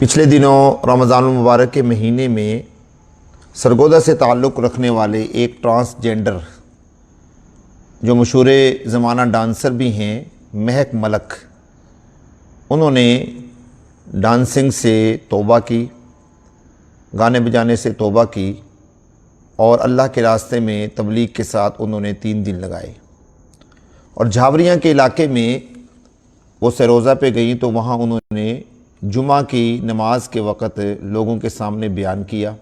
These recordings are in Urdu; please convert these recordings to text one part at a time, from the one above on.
پچھلے دنوں رمضان المبارک کے مہینے میں سرگودا سے تعلق رکھنے والے ایک ٹرانسجینڈر جو مشہور زمانہ ڈانسر بھی ہیں مہک ملک، انہوں نے ڈانسنگ سے توبہ کی، گانے بجانے سے توبہ کی اور اللہ کے راستے میں تبلیغ کے ساتھ انہوں نے 3 دن لگائے۔ اور جھاوریاں کے علاقے میں وہ سروزہ پہ گئیں تو وہاں انہوں نے جمعہ کی نماز کے وقت لوگوں کے سامنے بیان کیا،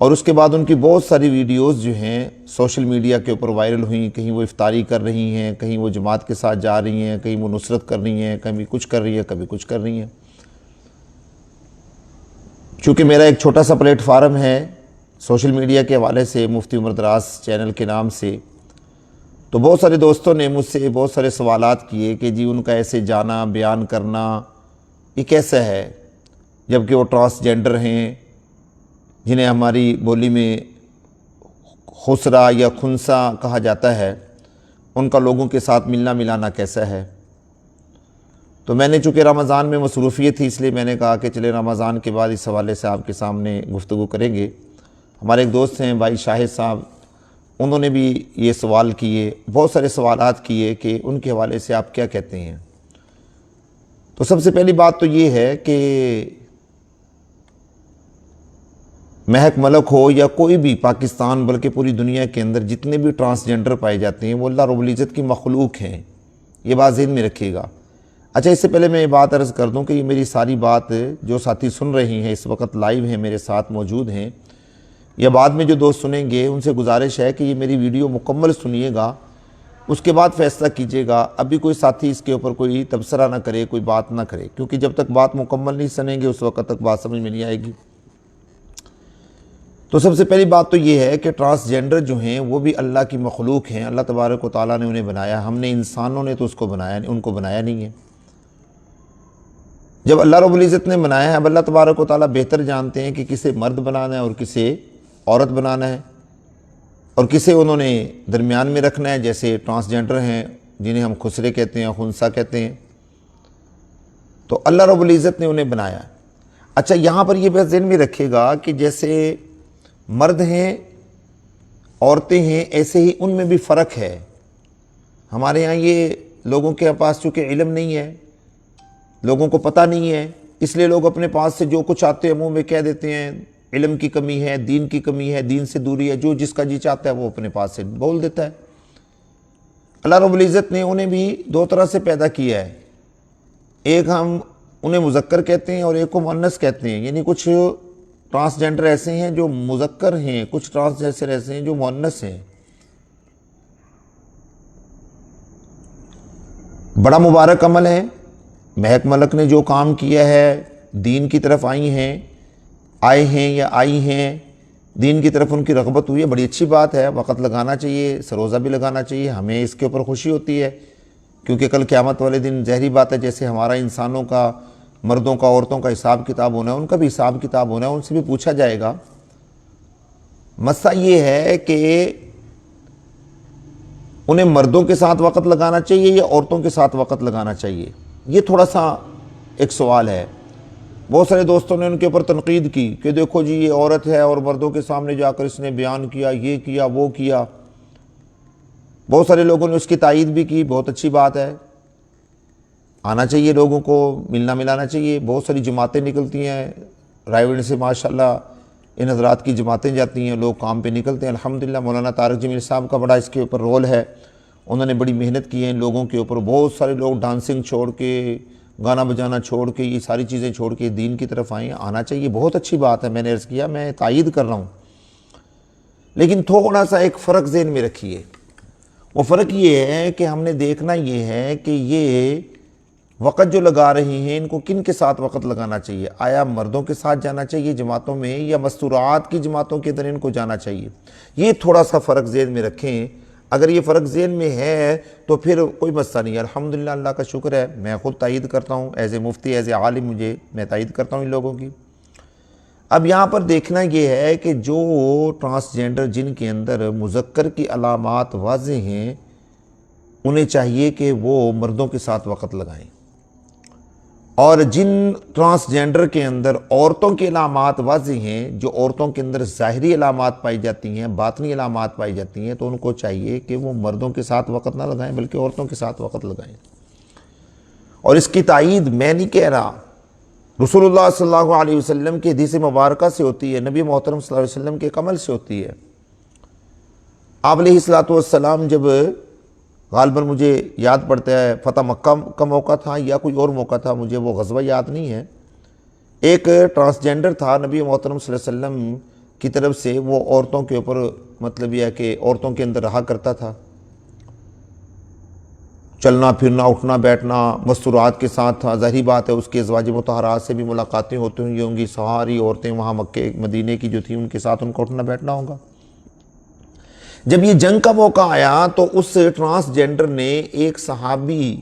اور اس کے بعد ان کی بہت ساری ویڈیوز جو ہیں سوشل میڈیا کے اوپر وائرل ہوئیں۔ کہیں وہ افطاری کر رہی ہیں، کہیں وہ جماعت کے ساتھ جا رہی ہیں، کہیں وہ نصرت کر رہی ہیں، کبھی کچھ کر رہی ہیں، کبھی کچھ کر رہی ہیں۔ چونکہ میرا ایک چھوٹا سا پلیٹ فارم ہے سوشل میڈیا کے حوالے سے، مفتی عمر دراز چینل کے نام سے، تو بہت سارے دوستوں نے مجھ سے بہت سارے سوالات کیے کہ جی ان کا ایسے جانا بیان کرنا یہ کیسا ہے، جبکہ وہ ٹرانسجینڈر ہیں جنہیں ہماری بولی میں خسرا یا خنسا کہا جاتا ہے، ان کا لوگوں کے ساتھ ملنا ملانا کیسا ہے۔ تو میں نے چونکہ رمضان میں مصروفیت تھی، اس لیے میں نے کہا کہ چلے رمضان کے بعد اس حوالے سے آپ کے سامنے گفتگو کریں گے۔ ہمارے ایک دوست ہیں بھائی شاہد صاحب، انہوں نے بھی یہ سوال کیے، بہت سارے سوالات کیے کہ ان کے حوالے سے آپ کیا کہتے ہیں۔ تو سب سے پہلی بات تو یہ ہے کہ مہک ملک ہو یا کوئی بھی پاکستان بلکہ پوری دنیا کے اندر جتنے بھی ٹرانسجینڈر پائے جاتے ہیں وہ اللہ رب العزت کی مخلوق ہیں، یہ بات ذہن میں رکھیے گا۔ اچھا، اس سے پہلے میں یہ بات عرض کر دوں کہ یہ میری ساری بات جو ساتھی سن رہی ہیں اس وقت لائیو ہیں، میرے ساتھ موجود ہیں، یا بعد میں جو دوست سنیں گے ان سے گزارش ہے کہ یہ میری ویڈیو مکمل سنیے گا، اس کے بعد فیصلہ کیجیے گا۔ ابھی کوئی ساتھی اس کے اوپر کوئی تبصرہ نہ کرے، کوئی بات نہ کرے، کیونکہ جب تک بات مکمل نہیں سنیں گے اس وقت تک بات سمجھ میں نہیں آئے گی۔ تو سب سے پہلی بات تو یہ ہے کہ ٹرانسجینڈر جو ہیں وہ بھی اللہ کی مخلوق ہیں، اللہ تبارک و تعالیٰ نے انہیں بنایا، ہم نے انسانوں نے تو اس کو بنایا ان کو بنایا نہیں ہے۔ جب اللہ رب العزت نے بنایا ہے، اب اللہ تبارک و تعالیٰ بہتر جانتے ہیں کہ کسے مرد بنانا ہے اور کسے عورت بنانا ہے، اور کسے انہوں نے درمیان میں رکھنا ہے، جیسے ٹرانسجینڈر ہیں جنہیں ہم خسرے کہتے ہیں، خنسا کہتے ہیں، تو اللہ رب العزت نے انہیں بنایا۔ اچھا، یہاں پر یہ بات ذہن میں رکھے گا کہ جیسے مرد ہیں عورتیں ہیں، ایسے ہی ان میں بھی فرق ہے۔ ہمارے ہاں یہ لوگوں کے پاس چونکہ علم نہیں ہے، لوگوں کو پتہ نہیں ہے، اس لیے لوگ اپنے پاس سے جو کچھ آتے ہیں منہ میں کہہ دیتے ہیں، علم کی کمی ہے، دین کی کمی ہے، دین سے دوری ہے، جو جس کا جی چاہتا ہے وہ اپنے پاس سے بول دیتا ہے۔ اللہ رب العزت نے انہیں بھی 2 طرح سے پیدا کیا ہے، ایک ہم انہیں مذکر کہتے ہیں اور ایک کو مؤنث کہتے ہیں، یعنی کچھ ٹرانسجینڈر ایسے ہیں جو مذکر ہیں، کچھ ٹرانسجینڈر ایسے ہیں جو مؤنث ہیں۔ بڑا مبارک عمل ہے، مہک ملک نے جو کام کیا ہے، دین کی طرف آئے ہیں یا آئی ہیں، دین کی طرف ان کی رغبت ہوئی ہے، بڑی اچھی بات ہے، وقت لگانا چاہیے، سروزہ بھی لگانا چاہیے، ہمیں اس کے اوپر خوشی ہوتی ہے، کیونکہ کل قیامت والے دن ظاہری بات ہے جیسے ہمارا انسانوں کا، مردوں کا، عورتوں کا حساب کتاب ہونا ہے، ان کا بھی حساب کتاب ہونا ہے، ان سے بھی پوچھا جائے گا۔ مسئلہ یہ ہے کہ انہیں مردوں کے ساتھ وقت لگانا چاہیے یا عورتوں کے ساتھ وقت لگانا چاہیے، یہ تھوڑا سا ایک سوال ہے۔ بہت سارے دوستوں نے ان کے اوپر تنقید کی کہ دیکھو جی یہ عورت ہے اور مردوں کے سامنے جا کر اس نے بیان کیا، یہ کیا وہ کیا۔ بہت سارے لوگوں نے اس کی تائید بھی کی، بہت اچھی بات ہے، آنا چاہیے لوگوں کو، ملنا ملانا چاہیے۔ بہت ساری جماعتیں نکلتی ہیں رائے سے، ماشاءاللہ ان حضرات کی جماعتیں جاتی ہیں، لوگ کام پہ نکلتے ہیں، الحمدللہ۔ مولانا طارق جمیل صاحب کا بڑا اس کے اوپر رول ہے، انہوں نے بڑی محنت کی ہے ان لوگوں کے اوپر۔ بہت سارے لوگ ڈانسنگ چھوڑ کے، گانا بجانا چھوڑ کے، یہ ساری چیزیں چھوڑ کے دین کی طرف آئیں، آنا چاہیے، بہت اچھی بات ہے۔ میں نے عرض کیا، میں تائید کر رہا ہوں، لیکن تھوڑا سا ایک فرق ذہن میں رکھیے۔ وہ فرق یہ ہے کہ ہم نے دیکھنا یہ ہے کہ یہ وقت جو لگا رہی ہیں ان کو کن کے ساتھ وقت لگانا چاہیے، آیا مردوں کے ساتھ جانا چاہیے جماعتوں میں یا مستورات کی جماعتوں کے اندر ان کو جانا چاہیے، یہ تھوڑا سا فرق ذہن میں رکھیں۔ اگر یہ فرق ذہن میں ہے تو پھر کوئی مسئلہ نہیں ہے، الحمدللہ، اللہ کا شکر ہے، میں خود تائید کرتا ہوں، as a Mufti, as a عالم، میں تائید کرتا ہوں ان لوگوں کی۔ اب یہاں پر دیکھنا یہ ہے کہ جو ٹرانسجینڈر جن کے اندر مذکر کی علامات واضح ہیں، انہیں چاہیے کہ وہ مردوں کے ساتھ وقت لگائیں، اور جن ٹرانسجینڈر کے اندر عورتوں کے علامات واضح ہیں، جو عورتوں کے اندر ظاہری علامات پائی جاتی ہیں، باطنی علامات پائی جاتی ہیں، تو ان کو چاہیے کہ وہ مردوں کے ساتھ وقت نہ لگائیں بلکہ عورتوں کے ساتھ وقت لگائیں۔ اور اس کی تائید میں نہیں کہہ رہا، رسول اللہ صلی اللہ علیہ وسلم کی حدیث مبارکہ سے ہوتی ہے، نبی محترم صلی اللہ علیہ وسلم کے عمل سے ہوتی ہے۔ آپ علیہ الصلوۃ والسلام جب غالباً مجھے یاد پڑتا ہے فتح مکہ کا موقع تھا یا کوئی اور موقع تھا، مجھے وہ غزوہ یاد نہیں ہے، ایک ٹرانسجینڈر تھا نبی محترم صلی اللہ علیہ وسلم کی طرف سے، وہ عورتوں کے اوپر مطلب یہ ہے کہ عورتوں کے اندر رہا کرتا تھا، چلنا پھرنا اٹھنا بیٹھنا مستورات کے ساتھ تھا۔ ظاہری بات ہے اس کے ازواج مطہرات سے بھی ملاقاتیں ہوتی ہوں گی، ساری عورتیں وہاں مکے مدینے کی جو تھیں ان کے ساتھ ان کو اٹھنا بیٹھنا ہوگا۔ جب یہ جنگ کا موقع آیا تو اس ٹرانسجینڈر نے ایک صحابی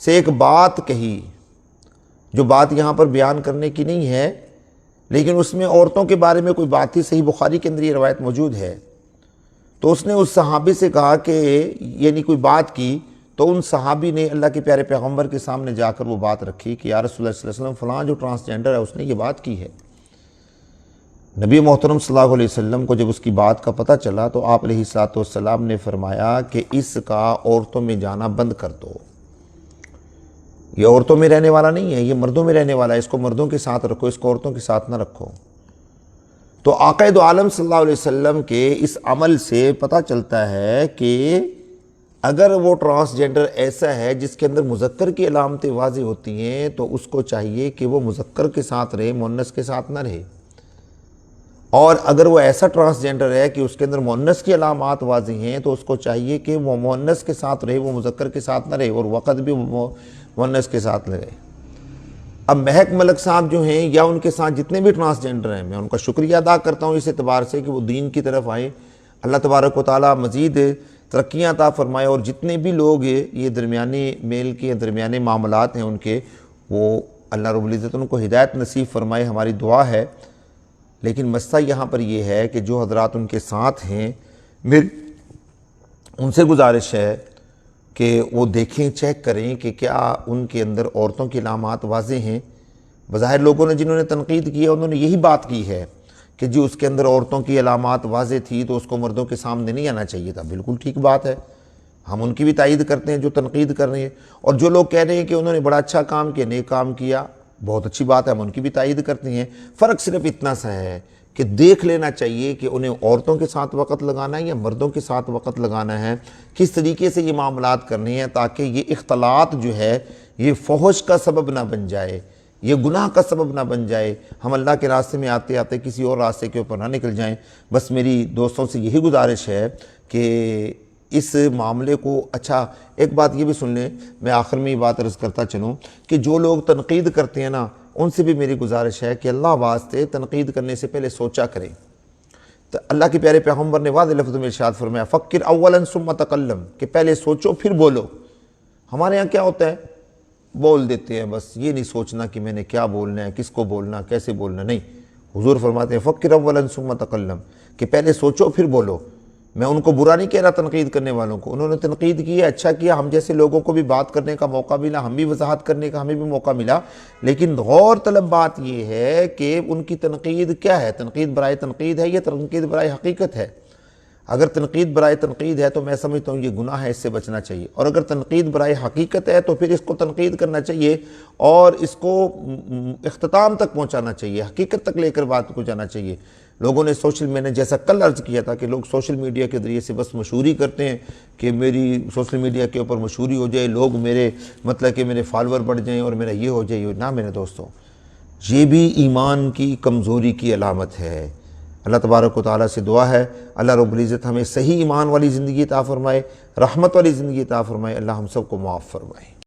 سے ایک بات کہی، جو بات یہاں پر بیان کرنے کی نہیں ہے، لیکن اس میں عورتوں کے بارے میں کوئی بات تھی، صحیح بخاری کے اندر یہ روایت موجود ہے۔ تو اس نے اس صحابی سے کہا کہ یعنی کوئی بات کی، تو ان صحابی نے اللہ کے پیارے پیغمبر کے سامنے جا کر وہ بات رکھی کہ یا رسول اللہ صلی اللہ علیہ وسلم فلاں جو ٹرانسجینڈر ہے اس نے یہ بات کی ہے۔ نبی محترم صلی اللہ علیہ وسلم کو جب اس کی بات کا پتہ چلا تو آپ علیہ الصلوۃ والسلام نے فرمایا کہ اس کا عورتوں میں جانا بند کر دو، یہ عورتوں میں رہنے والا نہیں ہے، یہ مردوں میں رہنے والا ہے، اس کو مردوں کے ساتھ رکھو، اس کو عورتوں کے ساتھ نہ رکھو۔ تو آقا دو عالم صلی اللہ علیہ وسلم کے اس عمل سے پتہ چلتا ہے کہ اگر وہ ٹرانسجینڈر ایسا ہے جس کے اندر مذکر کی علامتیں واضح ہوتی ہیں تو اس کو چاہیے کہ وہ مذکر کے ساتھ رہے، مؤنث کے ساتھ نہ رہے، اور اگر وہ ایسا ٹرانسجینڈر ہے کہ اس کے اندر مؤنث کی علامات واضح ہیں تو اس کو چاہیے کہ وہ مؤنث کے ساتھ رہے، وہ مذکر کے ساتھ نہ رہے، اور وقت بھی مؤنث کے ساتھ رہے۔ اب مہک ملک صاحب جو ہیں یا ان کے ساتھ جتنے بھی ٹرانسجینڈر ہیں، میں ان کا شکریہ ادا کرتا ہوں اس اعتبار سے کہ وہ دین کی طرف آئیں، اللہ تبارک و تعالیٰ مزید ترقیاں عطا فرمائے، اور جتنے بھی لوگ یہ درمیانی میل کے درمیانے معاملات ہیں ان کے، وہ اللہ رب العزت ان کو ہدایت نصیب فرمائے، ہماری دعا ہے۔ لیکن مسئلہ یہاں پر یہ ہے کہ جو حضرات ان کے ساتھ ہیں، میری ان سے گزارش ہے کہ وہ دیکھیں، چیک کریں کہ کیا ان کے اندر عورتوں کی علامات واضح ہیں۔ بظاہر لوگوں نے جنہوں نے تنقید کی ہے انہوں نے یہی بات کی ہے کہ جی اس کے اندر عورتوں کی علامات واضح تھی تو اس کو مردوں کے سامنے نہیں آنا چاہیے تھا۔ بالکل ٹھیک بات ہے، ہم ان کی بھی تائید کرتے ہیں جو تنقید کر رہے ہیں، اور جو لوگ کہہ رہے ہیں کہ انہوں نے بڑا اچھا کام کیا، نیک کام کیا، بہت اچھی بات ہے، ہم ان کی بھی تائید کرتے ہیں۔ فرق صرف اتنا سا ہے کہ دیکھ لینا چاہیے کہ انہیں عورتوں کے ساتھ وقت لگانا ہے یا مردوں کے ساتھ وقت لگانا ہے، کس طریقے سے یہ معاملات کرنے ہیں تاکہ یہ اختلاط جو ہے یہ فحش کا سبب نہ بن جائے، یہ گناہ کا سبب نہ بن جائے، ہم اللہ کے راستے میں آتے آتے کسی اور راستے کے اوپر نہ نکل جائیں۔ بس میری دوستوں سے یہی گزارش ہے کہ اس معاملے کو اچھا ایک بات یہ بھی سن لیں، میں آخر میں یہ بات عرض کرتا چلوں کہ جو لوگ تنقید کرتے ہیں نا، ان سے بھی میری گزارش ہے کہ اللہ واسطے تنقید کرنے سے پہلے سوچا کریں۔ تو اللہ کے پیارے پیغمبر نے واضح لفظ میں ارشاد فرمایا فکر اولا ثم تکلم، کہ پہلے سوچو پھر بولو۔ ہمارے ہاں کیا ہوتا ہے، بول دیتے ہیں، بس یہ نہیں سوچنا کہ میں نے کیا بولنا ہے، کس کو بولنا، کیسے بولنا، نہیں۔ حضور فرماتے ہیں فکر اولا ثم تکلم، کہ پہلے سوچو پھر بولو۔ میں ان کو برا نہیں کہہ رہا تنقید کرنے والوں کو، انہوں نے تنقید کی ہے، اچھا کیا، ہم جیسے لوگوں کو بھی بات کرنے کا موقع ملا، ہم بھی وضاحت کرنے کا ہمیں بھی موقع ملا، لیکن غور طلب بات یہ ہے کہ ان کی تنقید کیا ہے، تنقید برائے تنقید ہے یا تنقید برائے حقیقت ہے۔ اگر تنقید برائے تنقید ہے تو میں سمجھتا ہوں یہ گناہ ہے، اس سے بچنا چاہیے، اور اگر تنقید برائے حقیقت ہے تو پھر اس کو تنقید کرنا چاہیے اور اس کو اختتام تک پہنچانا چاہیے، حقیقت تک لے کر بات کو جانا چاہیے۔ لوگوں نے میں نے جیسا کل عرض کیا تھا کہ لوگ سوشل میڈیا کے ذریعے سے بس مشہوری کرتے ہیں کہ میری سوشل میڈیا کے اوپر مشہوری ہو جائے، لوگ میرے مطلب کہ میرے فالوور بڑھ جائیں اور میرا یہ ہو جائے، نہ میرے دوستوں، یہ بھی ایمان کی کمزوری کی علامت ہے۔ اللہ تبارک و تعالیٰ سے دعا ہے اللہ رب العزت ہمیں صحیح ایمان والی زندگی عطا فرمائے، رحمت والی زندگی عطا فرمائے، اللہ ہم سب کو معاف فرمائے۔